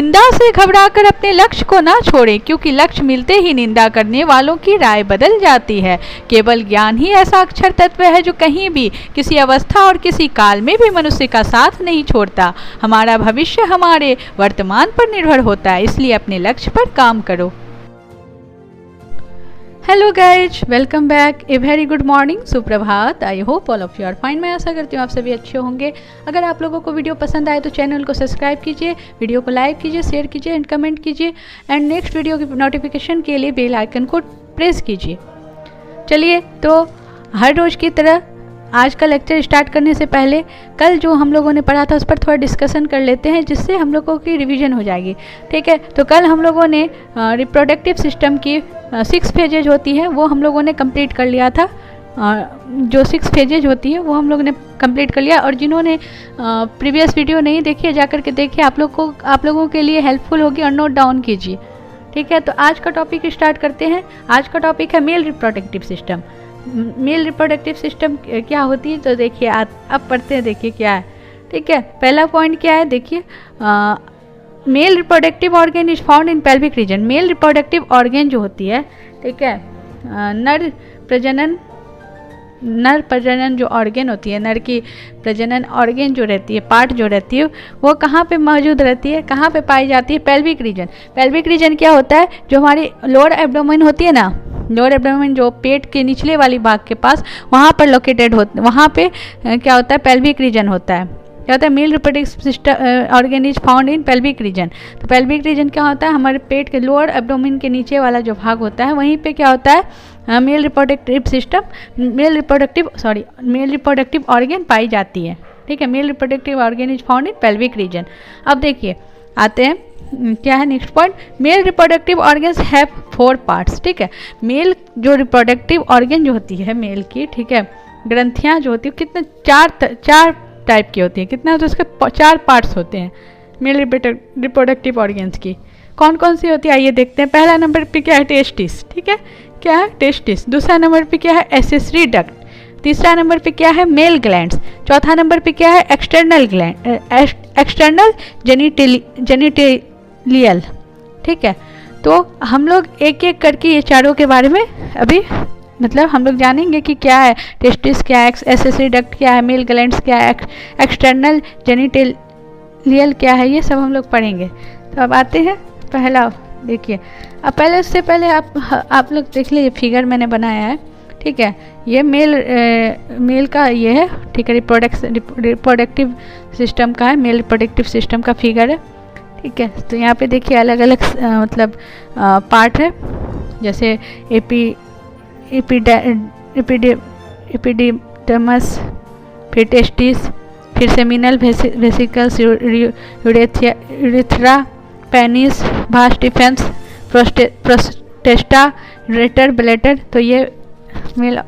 निंदा से घबराकर अपने लक्ष्य को ना छोड़ें, क्योंकि लक्ष्य मिलते ही निंदा करने वालों की राय बदल जाती है। केवल ज्ञान ही ऐसा अक्षर तत्व है जो कहीं भी, किसी अवस्था और किसी काल में भी मनुष्य का साथ नहीं छोड़ता। हमारा भविष्य हमारे वर्तमान पर निर्भर होता है, इसलिए अपने लक्ष्य पर काम करो। Hello guys, welcome back. A very good morning, सुप्रभात। I hope all of you are fine. मैं आशा करती हूँ आप सभी अच्छे होंगे। अगर आप लोगों को वीडियो पसंद आए तो चैनल को सब्सक्राइब कीजिए, वीडियो को लाइक कीजिए, शेयर कीजिए एंड कमेंट कीजिए एंड नेक्स्ट वीडियो की नोटिफिकेशन के लिए बेल आइकन को प्रेस कीजिए। चलिए, तो हर रोज़ की तरह आज का लेक्चर स्टार्ट करने से पहले कल जो हम लोगों ने पढ़ा था उस पर थोड़ा डिस्कशन कर लेते हैं, जिससे हम लोगों की रिवीजन हो जाएगी। ठीक है, तो कल हम लोगों ने रिप्रोडक्टिव सिस्टम की 6 फेजेज होती है वो हम लोगों ने कंप्लीट कर लिया था। जो 6 फेजेज होती है वो हम लोगों ने कंप्लीट कर लिया। और जिन्होंने प्रीवियस वीडियो नहीं देखी है जाकर के देखिए, आप लोगों के लिए हेल्पफुल होगी और नोट डाउन कीजिए। ठीक है, तो आज का टॉपिक स्टार्ट करते हैं। आज का टॉपिक है male reproductive system. Male reproductive system क्या होती है, तो देखिए अब पढ़ते हैं, देखिए क्या है। ठीक है, पहला पॉइंट क्या है, देखिए male reproductive organ is found in pelvic region. Male reproductive organ जो होती है, ठीक है, नर प्रजनन जो ऑर्गेन होती है, नर की प्रजनन ऑर्गेन जो रहती है, पार्ट जो रहती है, वो कहाँ पे मौजूद रहती है, कहाँ पे पाई जाती है? Pelvic region. पेल्विक रीजन क्या होता है? जो हमारी लोअर एब्डोमेन होती है ना, लोअर एब्डोमेन जो पेट के निचले वाली भाग के पास, वहाँ पर लोकेटेड होते, वहाँ पे क्या होता है? पेल्विक रीजन होता है। क्या होता है? Male reproductive system organ is found in pelvic region. तो पेल्विक रीजन क्या होता है? हमारे पेट के लोअर एब्डोमेन के नीचे वाला जो भाग होता है, वहीं पे क्या होता है? मेल रिप्रोडक्टिव ऑर्गेन पाई जाती है। ठीक है, male reproductive organ is found in pelvic region. अब देखिए आते हैं क्या है next point. Male reproductive organs have 4 parts. ठीक है, मेल जो रिप्रोडक्टिव ऑर्गेन जो होती है मेल की, ठीक है, ग्रंथियाँ जो होती है कितने 4 टाइप की होती है। कितना होता है? उसके 4 पार्ट्स होते हैं मेल रिप्रोडक्टिव ऑर्गेन्स की। कौन कौन सी होती है आइए देखते हैं। पहला नंबर पे क्या है? टेस्टिस। ठीक है, क्या है? टेस्टिस। दूसरा नंबर पे क्या है? Accessory duct. तीसरा नंबर पे क्या है? Mail glands. चौथा नंबर पे क्या है? एक्सटर्नल जेनिटेलियल। ठीक है, तो हम लोग एक एक करके ये चारों के बारे में अभी मतलब हम लोग जानेंगे कि क्या है टेस्टिस, क्या है एसेसरी डक्ट, क्या है मेल ग्लैंड्स, क्या है एक्सटर्नल जेनिटेलियल, क्या है, ये सब हम लोग पढ़ेंगे। तो अब आते हैं पहला, देखिए अब पहले उससे पहले आप लोग देख लीजिए, फिगर मैंने बनाया है। ठीक है, ये मेल का ये है। ठीक है, रिप्रोडक्टिव सिस्टम का है, मेल रिप्रोडक्टिव सिस्टम का फिगर है। ठीक है, तो यहाँ पे देखिए अलग अलग मतलब पार्ट है, जैसे एपिडिडमस, फिर टेस्टिस, फिर सेमिनल वेसिकल्स, यूरेथ्रा, पेनिस, वास डिफेंस, प्रोस्टेटा, रेटर, ब्लैडर। तो ये मेल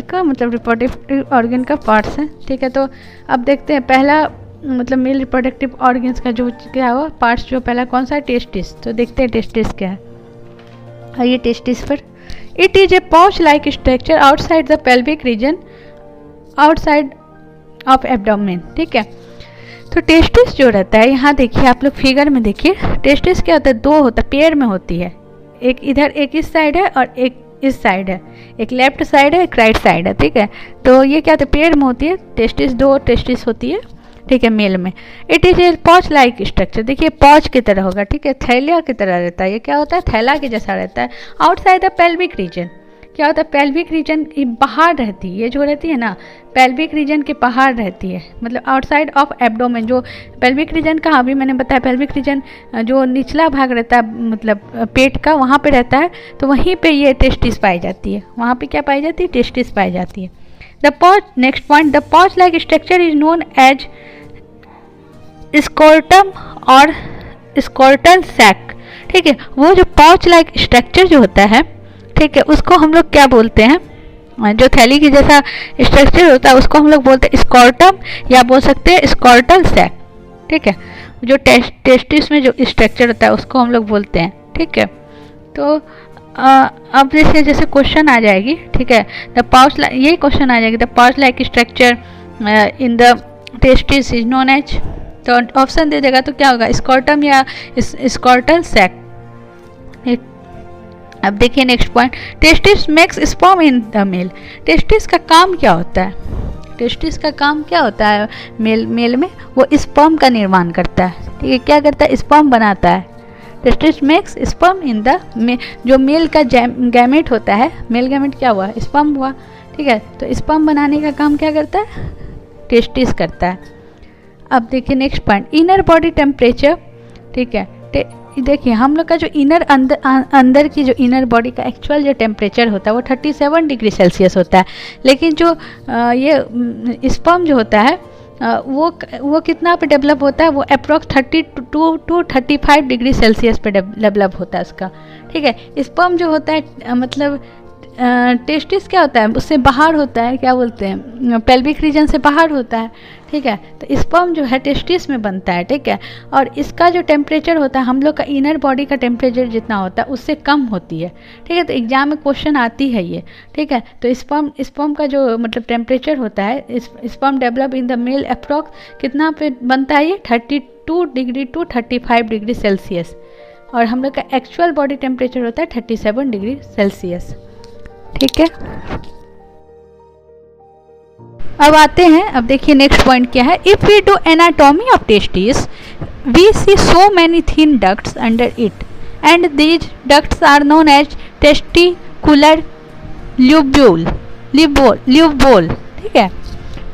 का मतलब रिप्रोडक्टिव ऑर्गन का पार्ट्स है। ठीक है, तो अब देखते हैं पहला मतलब मेल रिप्रोडक्टिव ऑर्गन्स का जो क्या हुआ पार्ट्स, जो पहला कौन सा है? टेस्टिस। तो देखते हैं टेस्टिस क्या है। आइए टेस्टिस पर। It is a pouch like structure outside the pelvic region, outside of abdomen. ठीक है, तो टेस्टिस जो रहता है, यहाँ देखिए आप लोग फिगर में देखिए, टेस्टिस क्या होता है? 2 होता है, पेयर में होती है। एक इधर, एक इस साइड है और एक इस साइड है, एक लेफ्ट साइड है, एक राइट साइड है। ठीक है, तो ये क्या होता है? पेयर में होती है। टेस्टिस 2 टेस्टिस होती है। ठीक है, मेल में। इट इज ए पॉच लाइक स्ट्रक्चर। देखिए पॉच की तरह होगा। ठीक है, थैलिया की तरह रहता है। ये क्या होता है? थैला के जैसा रहता है। Outside the pelvic region. क्या होता है? पेल्विक रीजन बाहर रहती है, ये जो रहती है ना पेल्विक रीजन के बाहर रहती है, मतलब आउटसाइड ऑफ एब्डोमेन। जो पेल्विक रीजन का अभी मैंने बताया, पेल्विक रीजन जो निचला भाग रहता है मतलब पेट का, वहाँ पे रहता है। तो वहीं पे ये टेस्टिस पाई जाती है। वहाँ पे क्या पाई जाती है? टेस्टिस पाई जाती है। The pouch, next point, the pouch like structure is known as scrotum और स्कोर्टल सैक। ठीक है, वो जो पाउच लाइक स्ट्रक्चर जो होता है, ठीक है, उसको हम लोग क्या बोलते हैं? जो थैली की जैसा स्ट्रक्चर होता है उसको हम लोग बोलते हैं स्कोर्टम, या बोल सकते हैं स्कोर्टल सैक। ठीक है, जो टेस्टिस में जो स्ट्रक्चर होता है उसको हम लोग बोलते हैं। ठीक है, तो अब जैसे क्वेश्चन आ जाएगी। ठीक है, द पाउच, यही क्वेश्चन आ जाएगी, the pouch like structure in the testis is known as. तो ऑप्शन दे देगा तो क्या होगा, स्कॉर्टम या स्कॉर्टल सैक। अब देखिए next point, testis makes sperm in the male. Testis का काम क्या होता है, टेस्टिस का काम क्या होता है मेल में, वो स्पर्म का निर्माण करता है, ठीक है, क्या करता है, स्पर्म बनाता है। Testis makes sperm in the जो मेल का गैमेट होता है, मेल गैमेट क्या हुआ, स्पर्म हुआ, ठीक है, तो स्पर्म बनाने का काम क्या करता है, टेस्टिस करता है। अब देखिए next point, inner body temperature, ठीक है, देखिए हम लोग का जो इनर अंदर की जो इनर बॉडी का एक्चुअल जो टेम्परेचर होता है वो 37 डिग्री सेल्सियस होता है, लेकिन जो ये स्पर्म जो होता है वो कितना पे डेवलप होता है, वो अप्रॉक्स 32 टू 35 डिग्री सेल्सियस पे डेवलप होता है उसका, ठीक है। स्पर्म जो होता है मतलब टेस्टिस क्या होता है, उससे बाहर होता है, क्या बोलते हैं, पेल्विक रीजन से बाहर होता है, ठीक है, तो स्पर्म जो है टेस्टिस में बनता है, ठीक है, और इसका जो टेम्परेचर होता है हम लोग का इनर बॉडी का टेम्परेचर जितना होता है उससे कम होती है, ठीक है, तो एग्जाम में क्वेश्चन आती है ये, ठीक है। तो स्पर्म का जो मतलब टेम्परेचर होता है, sperm develop in the male approx कितना पे बनता है ये 32 डिग्री टू 35 डिग्री सेल्सियस, और हम लोग का एक्चुअल बॉडी टेम्परेचर होता है 37 डिग्री सेल्सियस, ठीक है। अब आते हैं, अब देखिए नेक्स्ट पॉइंट क्या है, if we do anatomy of testis we see so many thin ducts under it and these ducts are known as testicular lobule, ठीक है।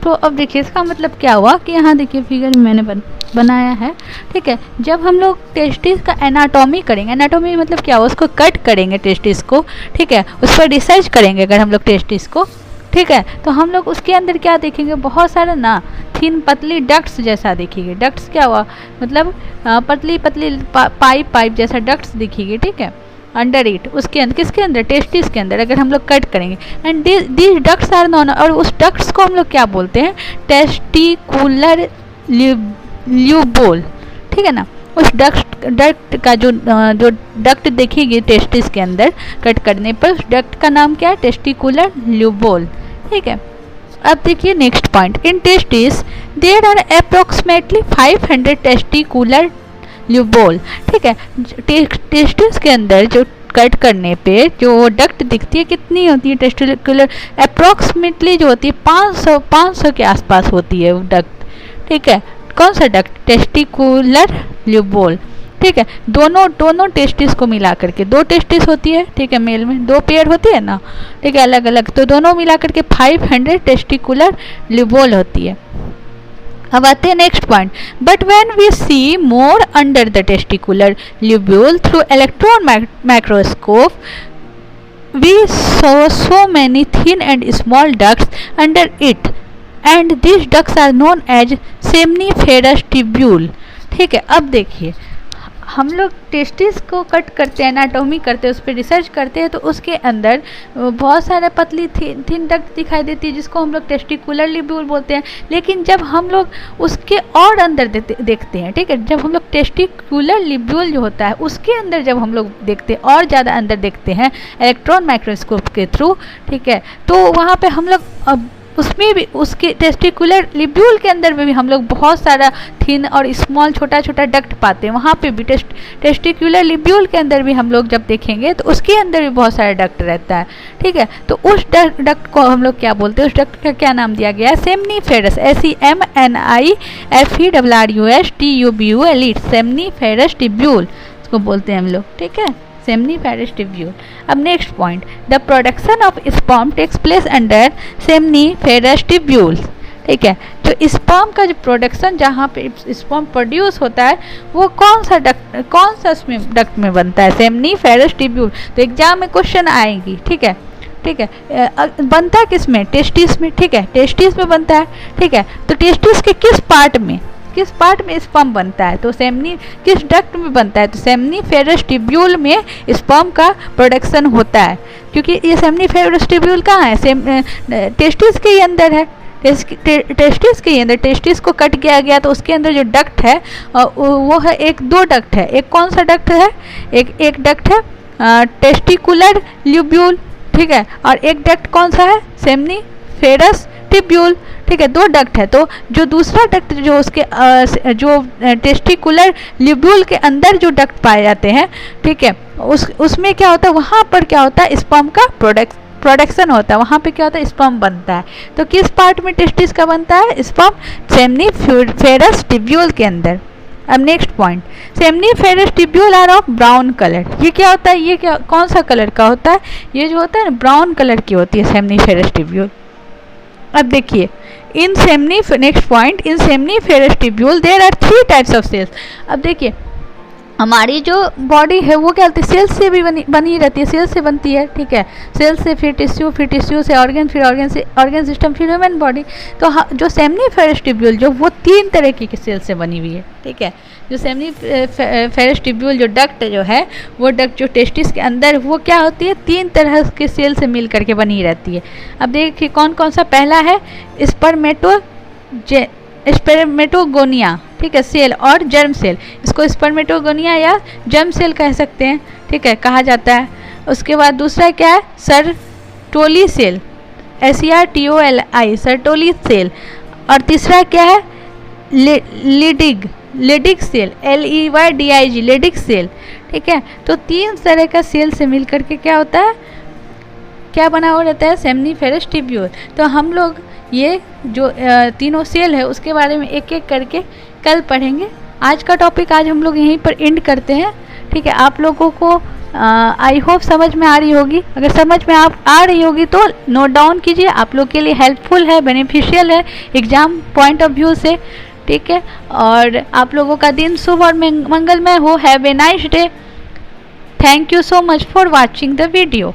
तो अब देखिए इसका मतलब क्या हुआ कि यहाँ देखिए फिगर में मैंने बनाया है, ठीक है, जब हम लोग टेस्टिस का एनाटॉमी करेंगे, एनाटॉमी मतलब क्या हुआ, उसको कट करेंगे टेस्टिस को, ठीक है, उस पर रिसर्च करेंगे अगर हम लोग टेस्टिस को, ठीक है, तो हम लोग उसके अंदर क्या देखेंगे, बहुत सारा ना थिन पतली डक्ट्स जैसा दिखेगी। डक्ट्स क्या हुआ, मतलब पतली पतली पाइप जैसा डक्ट्स दिखेगी, ठीक है, अंडर इट, उसके अंदर, किसके अंदर, टेस्टिस के अंदर अगर हम लोग कट करेंगे, and these ducts are known, और उस डक्ट्स को हम लोग क्या बोलते हैं, टेस्टिकुलर ल्यूबोल, ठीक है ना। उस डक्ट का जो डक्ट देखेगी टेस्टिस के अंदर कट करने पर, उस डक्ट का नाम क्या है, टेस्टिकुलर ल्यूबोल, ठीक है। अब देखिए next point, in testis there are approximately 500 testicular lobule, ठीक है। टेस्टिस के अंदर जो कट करने पे जो डक्ट दिखती है कितनी होती है, टेस्टिकुलर अप्रोक्सीमेटली जो होती है 500 के आसपास होती है वो डक्ट, ठीक है। कौन सा डक्ट, टेस्टिकुलर ल्यूबोल, ठीक है। दोनों टेस्टिस को मिला करके, 2 टेस्टिस होती है, ठीक है, मेल में 2 पेयर होती है ना, ठीक है, अलग अलग, तो दोनों मिला करके 500 टेस्टिकुलर ल्यूबोल होती है। अब आते हैं next point, but when we see more under the testicular lobule through electron microscope we saw so many thin and small ducts under it and these ducts are known as seminiferous tubule, ठीक है। अब देखिए हम लोग testis को cut करते हैं, anatomy करते हैं, उस पर रिसर्च करते हैं, तो उसके अंदर बहुत सारे पतली थिन डक्ट दिखाई देती है जिसको हम लोग टेस्टिकुलर ल्यूबोल बोलते हैं। लेकिन जब हम लोग उसके और अंदर देखते हैं, ठीक है, जब हम लोग टेस्टिकुलर ल्यूबोल जो होता है उसके अंदर जब हम लोग देखते हैं और ज़्यादा अंदर देखते हैं इलेक्ट्रॉन माइक्रोस्कोप के थ्रू, ठीक है, तो वहाँ पे हम लोग उसमें भी उसके टेस्टिकुलर ल्यूबोल के अंदर में भी हम लोग बहुत सारा थिन और स्मॉल छोटा छोटा डक्ट पाते हैं। वहाँ पे भी टेस्टिकुलर ल्यूबोल के अंदर भी हम लोग जब देखेंगे तो उसके अंदर भी बहुत सारा डक्ट रहता है, ठीक है। तो उस डक्ट को हम लोग क्या बोलते हैं, उस डक्ट का क्या नाम दिया गया है, seminiferous, SEMNIFERRUS TUBUL, seminiferous tubule उसको बोलते हैं हम लोग, ठीक है, सेमनीफेरस ट्यूब्यूल। अब next point, the production of sperm takes place under seminiferous tubule, ठीक है। जो स्पर्म का जो प्रोडक्शन, जहाँ पे स्पर्म प्रोड्यूस होता है वो कौन सा डक्ट में बनता है, सेमनीफेरस ट्यूब्यूल। तो एग्जाम में क्वेश्चन आएंगी, ठीक है, ठीक है, बनता है किस में, टेस्टिस में, ठीक है, टेस्टिस में बनता है, ठीक है। तो टेस्टिस के किस पार्ट में स्पर्म बनता है, तो किस डक्ट में बनता है, तो सेमनीफेरस ट्यूब्यूल में स्पर्म का प्रोडक्शन होता है, क्योंकि ये सेमनीफेरस ट्यूब्यूल कहाँ है, टेस्टिस के ही अंदर है, टेस्टिस के अंदर। टेस्टिस को कट किया गया तो उसके अंदर जो डक्ट है वो है 2 डक्ट है, एक कौन सा डक्ट है, एक डक्ट है टेस्टिकुलर ल्यूबोल, ठीक है, और एक डक्ट कौन सा है, सेमनीफेरस टिब्यूल, ठीक है, 2 डक्ट है। तो जो दूसरा डक्ट जो उसके जो टेस्टिकुलर लिब्यूल के अंदर जो डक्ट पाए जाते हैं, ठीक है, उसमें क्या होता है, वहाँ पर क्या होता है, स्पर्म का प्रोडक्शन होता है, वहाँ पे क्या होता है, स्पर्म बनता है। तो किस पार्ट में टेस्टिस का बनता है, स्पर्म सेमनीफेरस टिब्यूल के अंदर। अब next point, seminiferous tubule are of brown colour. ये क्या होता है, ये क्या कौन सा कलर का होता है, ये जो होता है ना ब्राउन कलर की होती है सेमनीफेरस टिब्यूल। अब देखिए next point, in seminiferous tubule there are 3 types of cells. अब देखिए हमारी जो बॉडी है वो क्या होती है, सेल्स से भी बनी रहती है, सेल्स से बनती है, ठीक है, सेल्स से फिर टिश्यू से ऑर्गन, फिर ऑर्गन से ऑर्गन सिस्टम, फिर ह्यूमन बॉडी। तो जो सेमनीफेरस टिब्यूल जो वो 3 तरह की सेल्स से बनी हुई है, ठीक है। जो सेमनीफेरस टिब्यूल जो डक्ट जो है, वो डक्ट जो टेस्टिस के अंदर वो क्या होती है, 3 तरह के सेल से मिल करके बनी रहती है। अब देखिए कौन कौन सा, पहला है स्पर्मेटोगोनिया, ठीक है, सेल और जर्म सेल। इसको स्पर्मेटोगोनिया या जर्म सेल कह सकते हैं, ठीक है, कहा जाता है। उसके बाद दूसरा क्या है, Sertoli cell, SERTOLI, Sertoli cell. और तीसरा क्या है, Leydig cell, LEYDIG, Leydig cell, ठीक है। तो 3 तरह का सेल से मिल करके क्या होता है, क्या बना हुआ रहता है, सेमनीफेरस टिब्यूल। तो हम लोग ये जो तीनों सेल है उसके बारे में एक एक करके कल पढ़ेंगे। आज का टॉपिक आज हम लोग यहीं पर एंड करते हैं, ठीक है। आप लोगों को आई होप समझ में आ रही होगी। अगर समझ में आ रही होगी तो नोट डाउन कीजिए, आप लोग के लिए हेल्पफुल है, बेनिफिशियल है एग्ज़ाम पॉइंट ऑफ व्यू से, ठीक है। और आप लोगों का दिन शुभ और मंगलमय हो। Have a nice day. Thank you so much for watching the video.